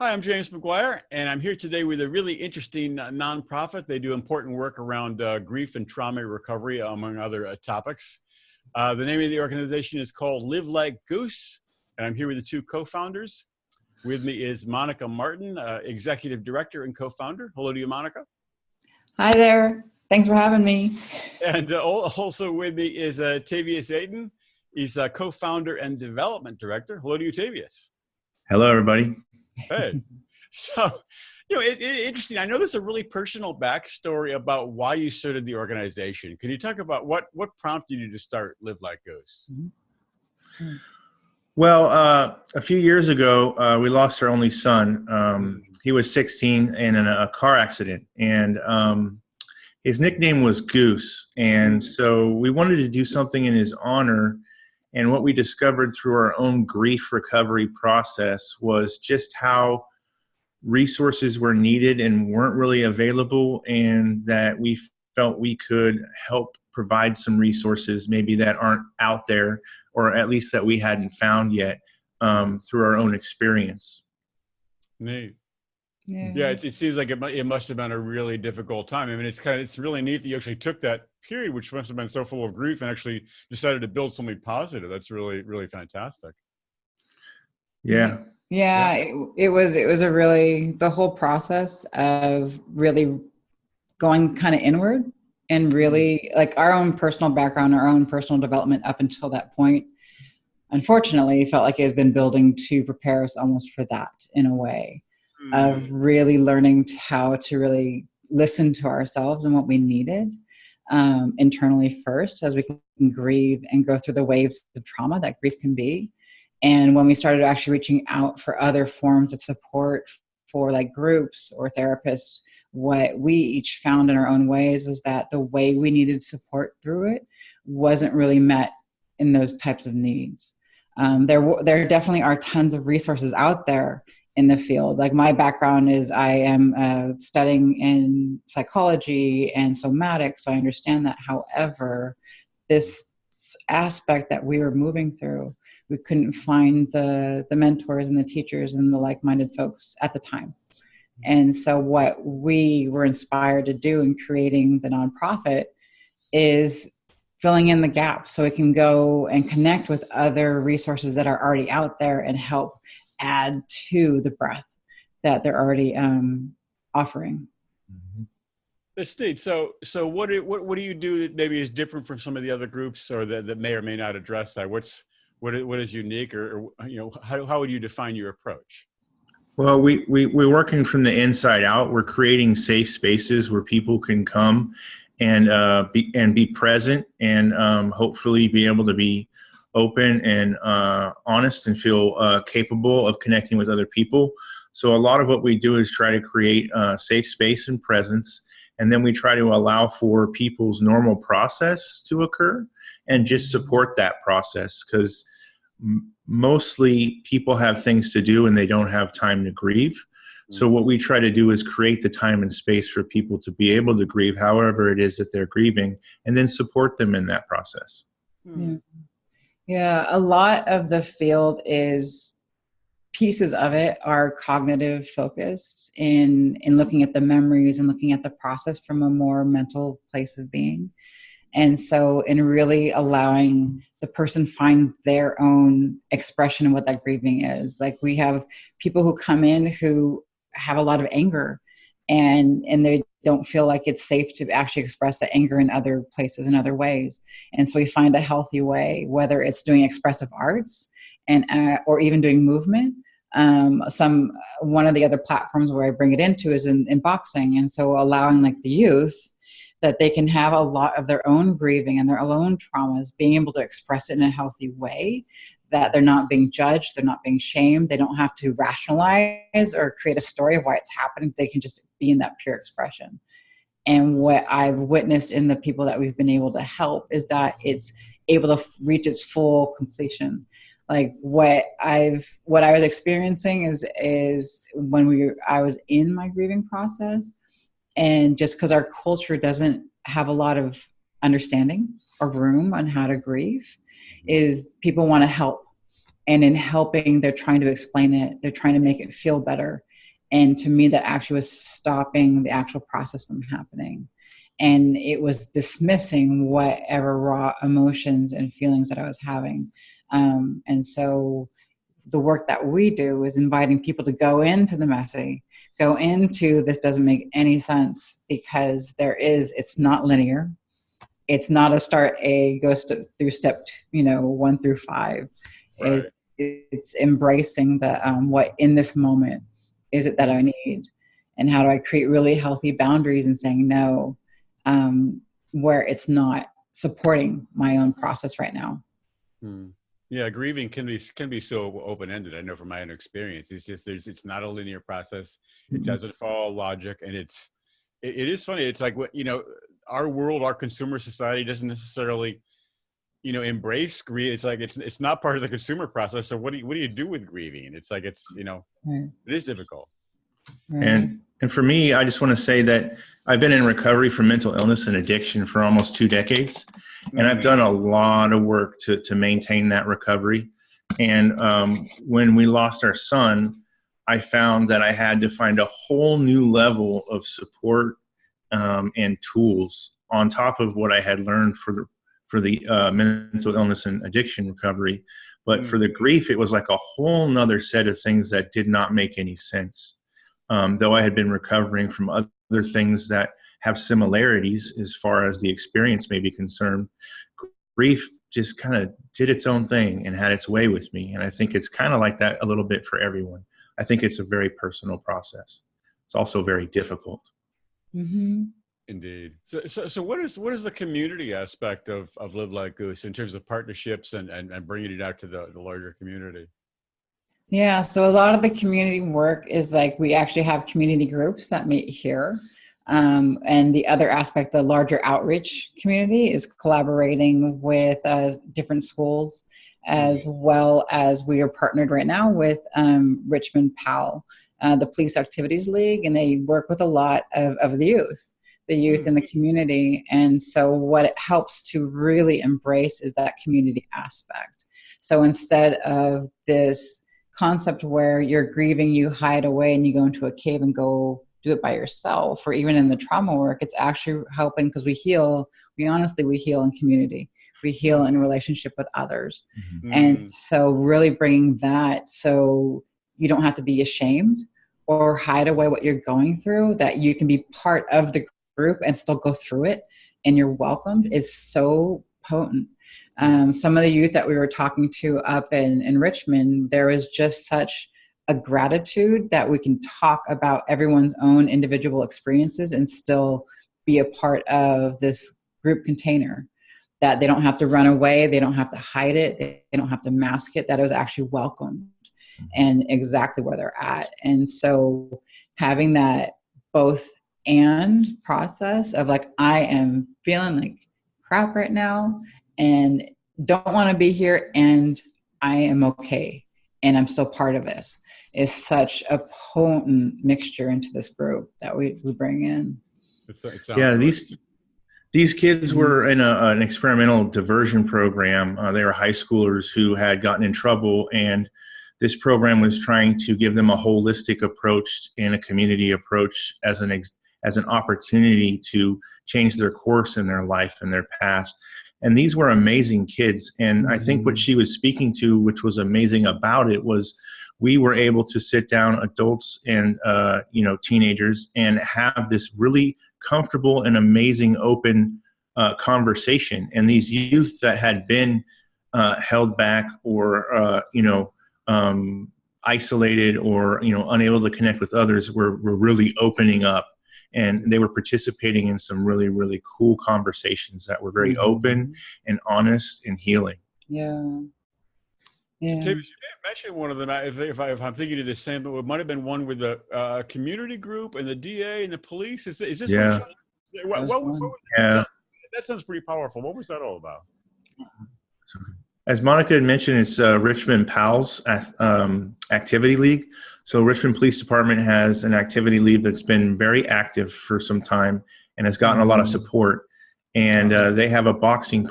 Hi, I'm James McGuire, and I'm here today with a really interesting nonprofit. They do important work around grief and trauma recovery, among other topics. The name of the organization is called Live Like Goose, and I'm here with the two co-founders. With me is Monica Martin, Executive Director and co-founder. Hello to you, Monica. Hi there. Thanks for having me. And also with me is Tavius Aiden. He's a co-founder and development director. Hello to you, Tavius. Hello, everybody. Hey, so, interesting. I know there's a really personal backstory about why you started the organization. Can you talk about what prompted you to start Live Like Goose? Well, a few years ago, we lost our only son. He was 16 in a car accident, and his nickname was Goose. And so we wanted to do something in his honor. And what we discovered through our own grief recovery process was just how resources were needed and weren't really available, and that we felt we could help provide some resources maybe that aren't out there, or at least that we hadn't found yet, through our own experience. Neat. Yeah, it seems like it must have been a really difficult time. I mean, it's really neat that you actually took that period, which must have been so full of grief, and actually decided to build something positive. That's really, really fantastic. Yeah. It was the whole process of really going kind of inward and really like our own personal background, our own personal development up until that point. Unfortunately, felt like it has been building to prepare us almost for that in a way. Of really learning how to really listen to ourselves and what we needed internally first, as we can grieve and go through the waves of trauma that grief can be. And when we started actually reaching out for other forms of support for like groups or therapists, what we each found in our own ways was that the way we needed support through it wasn't really met in those types of needs. There definitely are tons of resources out there in the field. Like my background is I am studying in psychology and somatics, so I understand that. However, this aspect that we were moving through, we couldn't find the mentors and the teachers and the like-minded folks at the time. And so what we were inspired to do in creating the nonprofit is filling in the gap so it can go and connect with other resources that are already out there and help add to the breadth that they're already offering. That's neat. So what do you do that maybe is different from some of the other groups, or that may or may not address that? What is unique, or how would you define your approach? Well, we're working from the inside out. We're creating safe spaces where people can come and be present, and hopefully be able to be open and honest and feel capable of connecting with other people. So a lot of what we do is try to create safe space and presence, and then we try to allow for people's normal process to occur and just support that process, because mostly people have things to do and they don't have time to grieve. So what we try to do is create the time and space for people to be able to grieve however it is that they're grieving, and then support them in that process. Yeah, a lot of the field is pieces of it are cognitive focused in looking at the memories and looking at the process from a more mental place of being. And so in really allowing the person find their own expression of what that grieving is. Like we have people who come in who have a lot of anger, and they don't feel like it's safe to actually express the anger in other places, in other ways. And so we find a healthy way, whether it's doing expressive arts and or even doing movement. One of the other platforms where I bring it into is in boxing. And so allowing like the youth that they can have a lot of their own grieving and their own traumas, being able to express it in a healthy way, that they're not being judged, they're not being shamed, they don't have to rationalize or create a story of why it's happening. They can just be in that pure expression. And what I've witnessed in the people that we've been able to help is that it's able to reach its full completion. Like what I was experiencing is when I was in my grieving process, and just because our culture doesn't have a lot of understanding or room on how to grieve, is people want to help And in helping, they're trying to explain it. They're trying to make it feel better. And to me, that actually was stopping the actual process from happening. And it was dismissing whatever raw emotions and feelings that I was having. And so the work that we do is inviting people to go into the messy, go into this doesn't make any sense, because it's not linear. It's not a start A, go through step, 1 through 5. Right. It's embracing the what in this moment is it that I need, and how do I create really healthy boundaries and saying no, where it's not supporting my own process right now. Yeah, grieving can be so open-ended. I know from my own experience. It's not a linear process. It doesn't follow logic, and it is funny. It's like our world, our consumer society doesn't necessarily embrace grief. It's like it's not part of the consumer process. So what do you do with grieving? It's like it is difficult. Right. And for me, I just want to say that I've been in recovery from mental illness and addiction for almost 2 decades, and I've done a lot of work to maintain that recovery. And when we lost our son, I found that I had to find a whole new level of support and tools on top of what I had learned for the mental illness and addiction recovery. But for the grief, it was like a whole nother set of things that did not make any sense. Though I had been recovering from other things that have similarities as far as the experience may be concerned, grief just kind of did its own thing and had its way with me. And I think it's kind of like that a little bit for everyone. I think it's a very personal process. It's also very difficult. Mm-hmm. Indeed. So what is the community aspect of Live Like Goose in terms of partnerships and bringing it out to the larger community? Yeah, so a lot of the community work is like we actually have community groups that meet here. And the other aspect, the larger outreach community, is collaborating with different schools, as well as we are partnered right now with Richmond PAL, the Police Activities League, and they work with a lot of the youth in the community. And so what it helps to really embrace is that community aspect. So instead of this concept where you're grieving, you hide away and you go into a cave and go do it by yourself, or even in the trauma work, it's actually helping because we heal in community. We heal in relationship with others. And so really bringing that, so you don't have to be ashamed or hide away what you're going through, that you can be part of the group and still go through it and you're welcomed, is so potent. Some of the youth that we were talking to up in Richmond, there was just such a gratitude that we can talk about everyone's own individual experiences and still be a part of this group container, that they don't have to run away. They don't have to hide it. They don't have to mask it, that it was actually welcomed and exactly where they're at. And so having that both and process of like, I am feeling like crap right now and don't want to be here, and I am okay and I'm still part of this, is such a potent mixture into this group that we bring in. Yeah, these kids were in an experimental diversion program. They were high schoolers who had gotten in trouble, and this program was trying to give them a holistic approach and a community approach as an opportunity to change their course in their life and their past. And these were amazing kids. And I think what she was speaking to, which was amazing about it, was we were able to sit down, adults and teenagers, and have this really comfortable and amazing open conversation. And these youth that had been held back or isolated or unable to connect with others were really opening up. And they were participating in some really, really cool conversations that were very open and honest and healing. Yeah. Yeah. Tavis, you may have mentioned one of them. If I'm thinking of the same, but it might have been one with the community group and the DA and the police. Is this Yeah. What was that? That sounds pretty powerful. What was that all about? As Monica had mentioned, it's Richmond PAL's Activity League. So Richmond Police Department has an activity league that's been very active for some time and has gotten a lot of support. And they have a boxing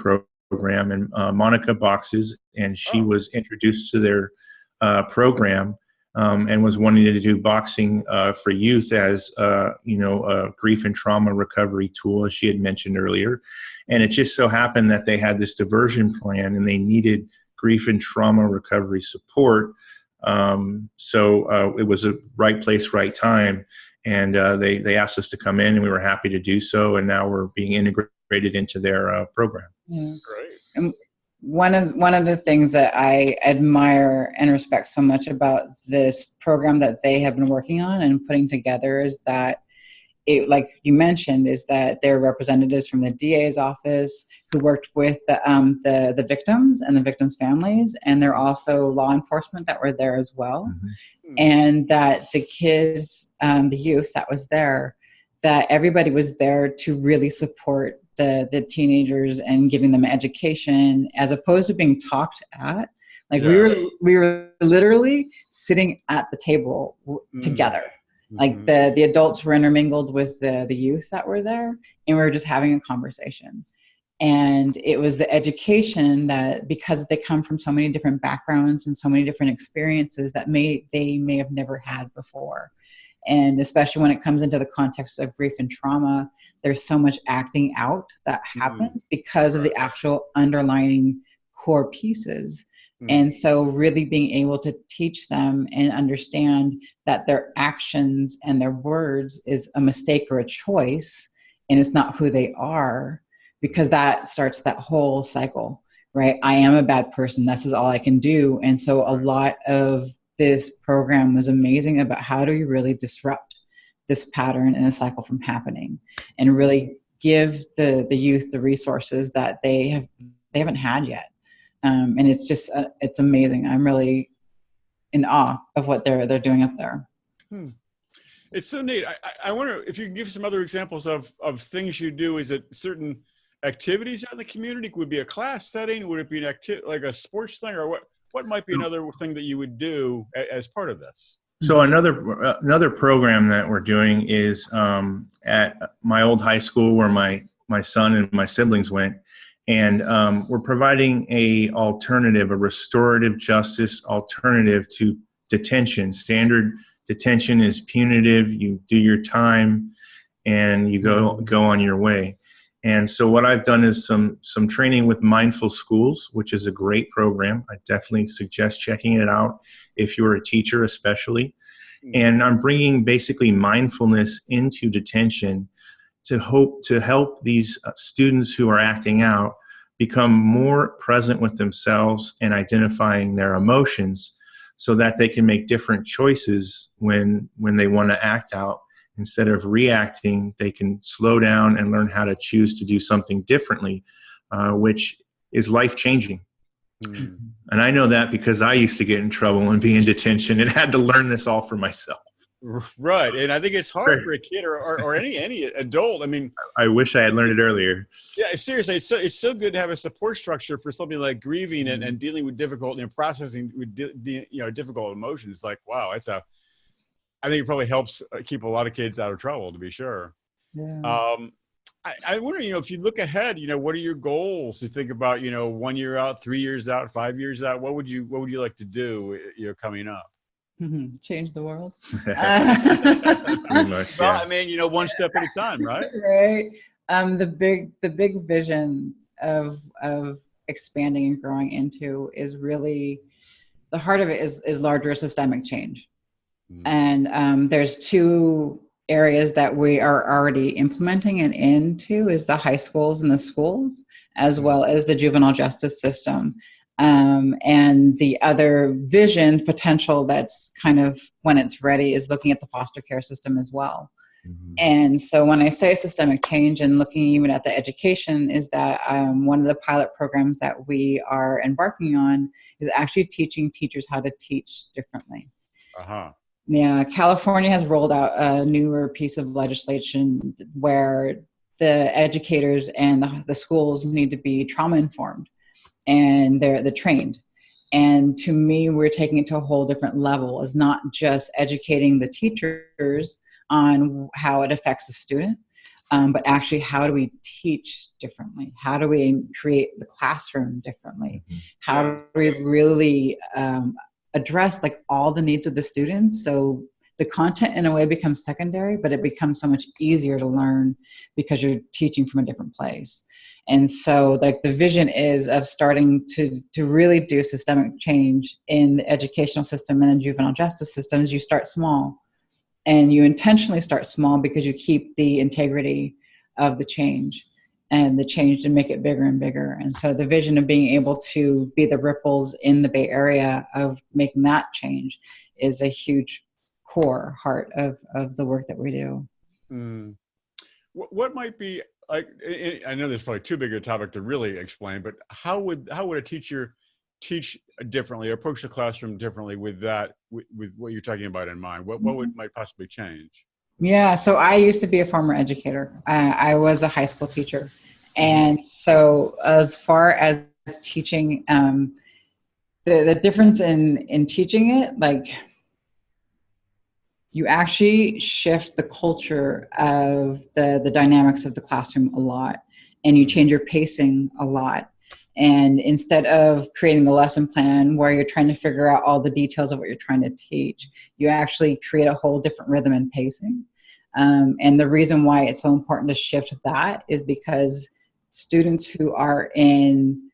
program, and Monica Boxes, and she Oh. was introduced to their program, and was wanting to do boxing for youth as a grief and trauma recovery tool, as she had mentioned earlier. And it just so happened that they had this diversion plan, and they needed grief and trauma recovery support. So it was a right place, right time. And they asked us to come in, and we were happy to do so. And now we're being integrated into their program. Yeah. Great. And one of the things that I admire and respect so much about this program that they have been working on and putting together is that it, like you mentioned, is that there are representatives from the DA's office who worked with the victims and the victims' families, and there are also law enforcement that were there as well. Mm-hmm. And that the kids, the youth that was there, that everybody was there to really support the teenagers and giving them education, as opposed to being talked at. Like we were literally sitting at the table together. Like the adults were intermingled with the youth that were there, and we were just having a conversation. And it was the education that, because they come from so many different backgrounds and so many different experiences that they may have never had before. And especially when it comes into the context of grief and trauma, there's so much acting out that happens because of the actual underlying core pieces. And so really being able to teach them and understand that their actions and their words is a mistake or a choice, and it's not who they are, because that starts that whole cycle, right? I am a bad person. This is all I can do. And so a lot of this program was amazing about how do you really disrupt this pattern and the cycle from happening, and really give the youth the resources that they haven't had yet. And it's just, it's amazing. I'm really in awe of what they're doing up there. It's so neat. I wonder if you can give some other examples of things you do. Is it certain activities out in the community? Would it be a class setting? Would it be like a sports thing, or what might be another thing that you would do as part of this? So another program that we're doing is at my old high school where my son and my siblings went. And we're providing a restorative justice alternative to detention. Standard detention is punitive. You do your time and you go on your way. And so what I've done is some training with Mindful Schools, which is a great program. I definitely suggest checking it out if you're a teacher especially. And I'm bringing basically mindfulness into detention to help these students who are acting out become more present with themselves and identifying their emotions, so that they can make different choices when they want to act out. Instead of reacting, they can slow down and learn how to choose to do something differently, which is life-changing. And I know that because I used to get in trouble and be in detention and had to learn this all for myself. Right. And I think it's hard for a kid or any adult. I mean, I wish I had learned it earlier. Yeah, seriously, it's so good to have a support structure for something like grieving and dealing with difficult, processing with difficult emotions. Like, wow, I think it probably helps keep a lot of kids out of trouble, to be sure. Yeah. I wonder, if you look ahead, what are your goals? You think about, 1 year out, 3 years out, 5 years out. What would you like to do, coming up? Change the world. Pretty much, Well, yeah. I mean, one step at a time, right? Right. The big vision of expanding and growing into is really, the heart of it is larger systemic change. And there's two areas that we are already implementing and into, is the high schools and the schools, as well as the juvenile justice system. And the other vision potential that's kind of, when it's ready, is looking at the foster care system as well. And so when I say systemic change and looking even at the education, is that one of the pilot programs that we are embarking on is actually teaching teachers how to teach differently. Yeah, California has rolled out a newer piece of legislation where the educators and the schools need to be trauma informed, and they're trained. And to me, we're taking it to a whole different level. It's not just educating the teachers on how it affects the student, but actually, how do we teach differently? How do we create the classroom differently? How do we really address like all the needs of the students? So the content in a way becomes secondary, but it becomes so much easier to learn because you're teaching from a different place. And so like the vision is of starting to really do systemic change in the educational system and the juvenile justice systems. You start small, and you intentionally start small because you keep the integrity of the change and the change to make it bigger and bigger. And so the vision of being able to be the ripples in the Bay Area of making that change is a huge core heart of the work that we do. Mm. What might be, like, I know there's probably too big a topic to really explain, but how would a teacher teach differently, approach the classroom differently with that, with what you're talking about in mind? What might possibly change? Yeah, so I used to be a former educator. I was a high school teacher. And so as far as teaching, the difference in teaching it, like you actually shift the culture of the dynamics of the classroom a lot, and you change your pacing a lot. And instead of creating the lesson plan where you're trying to figure out all the details of what you're trying to teach, you actually create a whole different rhythm and pacing. And the reason why it's so important to shift that is because students who are in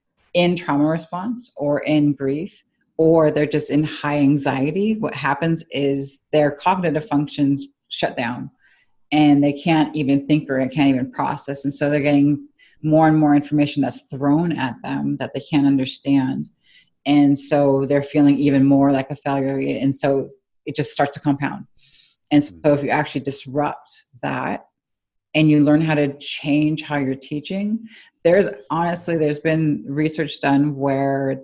trauma response or in grief, or they're just in high anxiety, what happens is their cognitive functions shut down and they can't even think or can't even process. And so they're getting more and more information that's thrown at them that they can't understand. And so they're feeling even more like a failure. And so it just starts to compound. And so if you actually disrupt that and you learn how to change how you're teaching, there's been research done where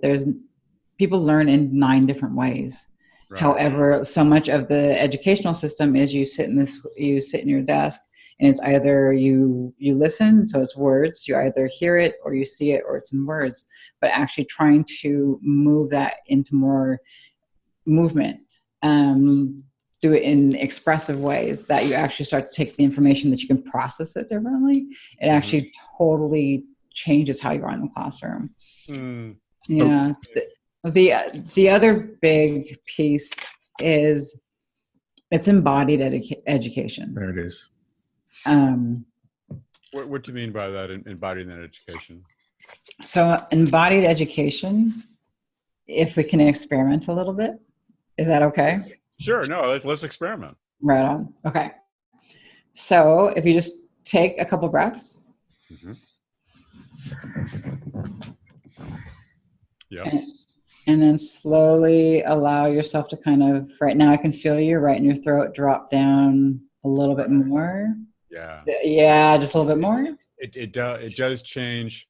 people learn in 9 different ways. Right. However, so much of the educational system is you sit in your desk, and it's either you listen, so it's words, you either hear it or you see it or it's in words, but actually trying to move that into more movement, do it in expressive ways that you actually start to take the information that you can process it differently. It actually totally changes how you are in the classroom. Yeah. The other big piece is it's embodied education. There it is. What do you mean by that, embodied that education? So embodied education, if we can experiment a little bit, is that okay? Sure. No, let's experiment. Right on. Okay. So if you just take a couple breaths. Yeah. And then slowly allow yourself to kind of, right now I can feel you right in your throat, drop down a little bit more. Yeah. Yeah, just a little bit more. It does change.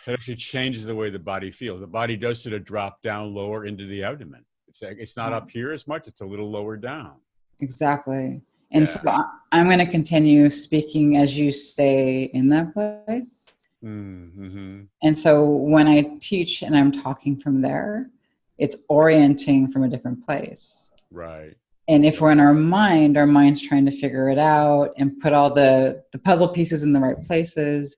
It actually changes the way the body feels. The body does sort of drop down lower into the abdomen. It's not up here as much. It's a little lower down. Exactly. And so I'm going to continue speaking as you stay in that place. And so when I teach and I'm talking from there, it's orienting from a different place. Right. And if we're in our mind's trying to figure it out and put all the puzzle pieces in the right places.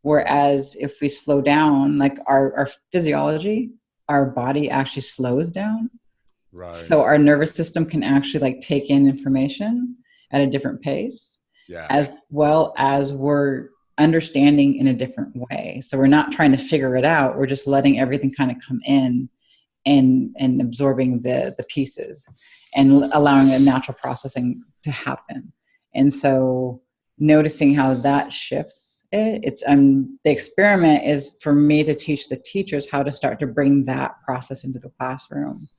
Whereas if we slow down, like our physiology, our body actually slows down. Right. So our nervous system can actually like take in information at a different pace, as well as we're understanding in a different way. So we're not trying to figure it out. We're just letting everything kind of come in and absorbing the pieces and allowing a natural processing to happen. And so noticing how that shifts the experiment is for me to teach the teachers how to start to bring that process into the classroom.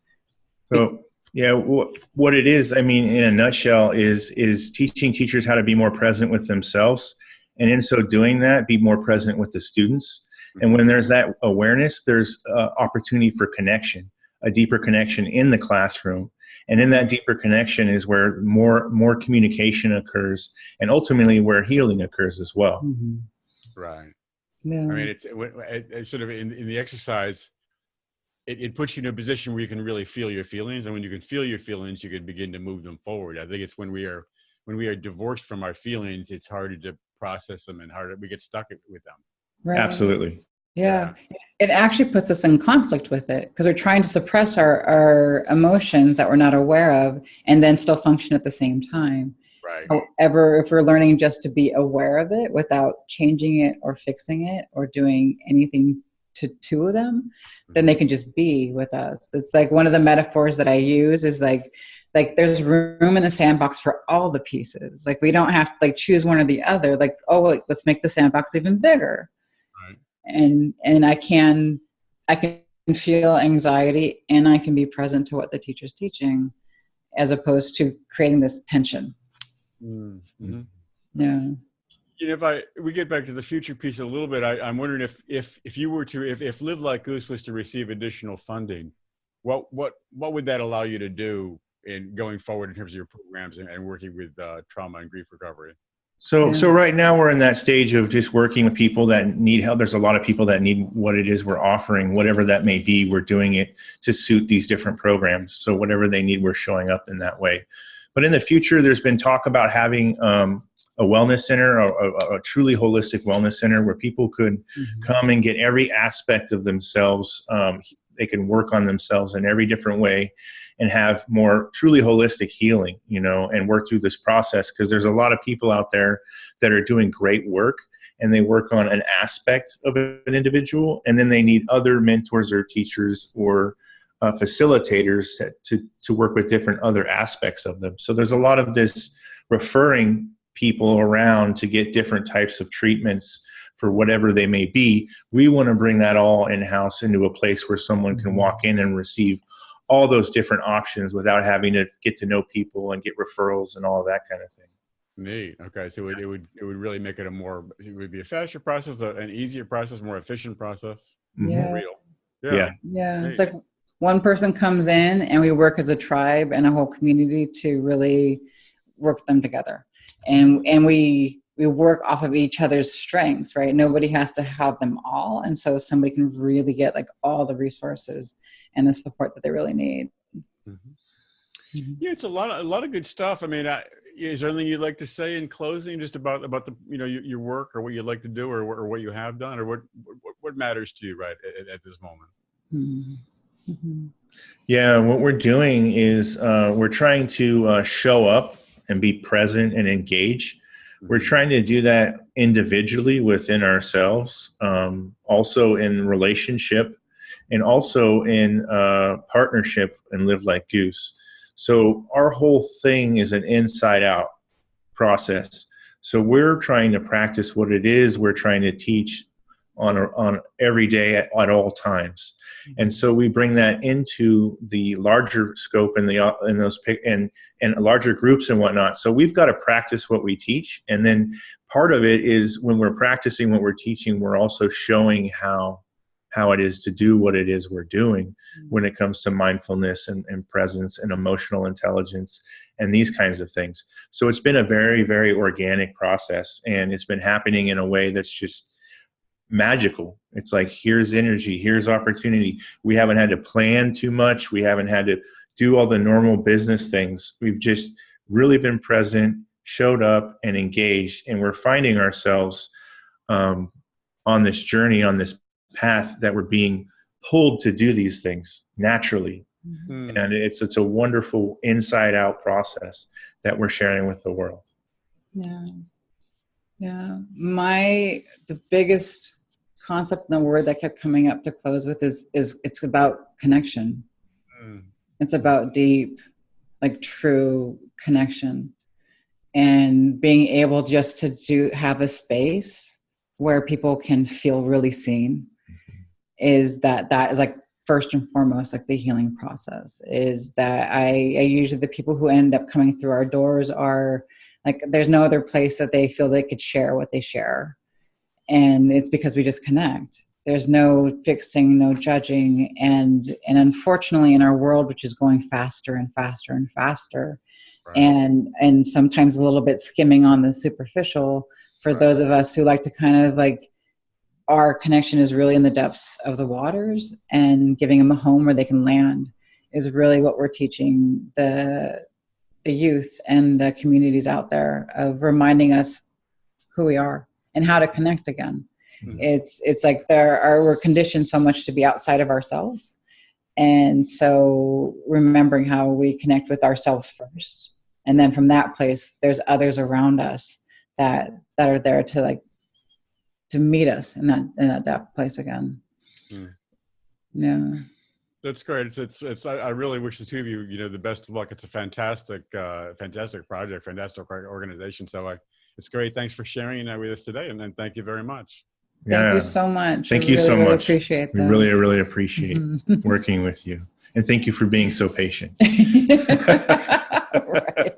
So yeah, what it is, I mean, in a nutshell, is teaching teachers how to be more present with themselves, and in so doing that, be more present with the students. And when there's that awareness, there's opportunity for connection, a deeper connection in the classroom. And in that deeper connection is where more communication occurs, and ultimately where healing occurs as well. Right. Yeah. I mean, it's sort of in the exercise. It puts you in a position where you can really feel your feelings, and when you can feel your feelings, you can begin to move them forward. I think it's when we are when we are divorced from our feelings, it's harder to process them and harder, we get stuck with them. Right. Absolutely. Yeah. It actually puts us in conflict with it because we're trying to suppress our emotions that we're not aware of and then still function at the same time. Right. However, if we're learning just to be aware of it without changing it or fixing it or doing anything to them, then they can just be with us. It's like one of the metaphors that I use is like there's room in the sandbox for all the pieces. Like we don't have to like choose one or the other. Like, oh, like, let's make the sandbox even bigger. Right. And I can feel anxiety and I can be present to what the teacher's teaching as opposed to creating this tension. Mm-hmm. Yeah. You know, if we get back to the future piece a little bit, I'm wondering if you were to, if Live Like Goose was to receive additional funding, what would that allow you to do in going forward in terms of your programs and working with trauma and grief recovery? So right now we're in that stage of just working with people that need help. There's a lot of people that need what it is we're offering, whatever that may be. We're doing it to suit these different programs. So whatever they need, we're showing up in that way. But in the future, there's been talk about having a wellness center, a truly holistic wellness center where people could come and get every aspect of themselves. They can work on themselves in every different way and have more truly holistic healing, you know, and work through this process. Because there's a lot of people out there that are doing great work and they work on an aspect of an individual, and then they need other mentors or teachers or facilitators to work with different other aspects of them. So there's a lot of this referring people around to get different types of treatments for whatever they may be. We want to bring that all in-house into a place where someone can walk in and receive all those different options without having to get to know people and get referrals and all of that kind of thing. Neat. Okay, so it would really make it it would be a faster process, an easier process, more efficient process. Yeah. More real. Yeah. It's like one person comes in and we work as a tribe and a whole community to really work them together. And we work off of each other's strengths, right? Nobody has to have them all. And so somebody can really get like all the resources and the support that they really need. Yeah, it's a lot of good stuff. I mean, is there anything you'd like to say in closing, just about the your work or what you'd like to do or what you have done or what matters to you right at this moment? Yeah, what we're doing is we're trying to show up and be present and engage. We're trying to do that individually within ourselves, also in relationship, and also in partnership and Live Like Goose. So our whole thing is an inside-out process. So we're trying to practice what it is we're trying to teach on every day at all times. And so we bring that into the larger scope and and larger groups and whatnot. So we've got to practice what we teach. And then part of it is when we're practicing what we're teaching, we're also showing how it is to do what it is we're doing when it comes to mindfulness and presence and emotional intelligence and these kinds of things. So it's been a very, very organic process, and it's been happening in a way that's just magical. It's like, here's energy, here's opportunity. We haven't had to plan too much. We haven't had to do all the normal business things. We've just really been present, showed up, and engaged. And we're finding ourselves on this journey, on this path that we're being pulled to do these things naturally. And it's a wonderful inside out process that we're sharing with the world. Yeah. The biggest concept in the word that kept coming up to close with is it's about connection. It's about deep, like true connection, and being able just to have a space where people can feel really seen. Is that is like first and foremost, like the healing process is that I usually the people who end up coming through our doors are like, there's no other place that they feel they could share what they share. And it's because we just connect. There's no fixing, no judging. And unfortunately in our world, which is going faster and faster and faster, right, and sometimes a little bit skimming on the superficial, for right, those of us who like to kind of like, our connection is really in the depths of the waters, and giving them a home where they can land is really what we're teaching the the youth and the communities out there, of reminding us who we are and how to connect again. Mm-hmm. It's like we're conditioned so much to be outside of ourselves. And so remembering how we connect with ourselves first. And then from that place, there's others around us that are there to meet us in that place again. Mm. Yeah. That's great. I really wish the two of you, the best of luck. It's a fantastic project, fantastic organization. So it's great. Thanks for sharing with us today. And thank you very much. Thank you so much. Thank you so much. Appreciate we really, really appreciate working with you. And thank you for being so patient. Right.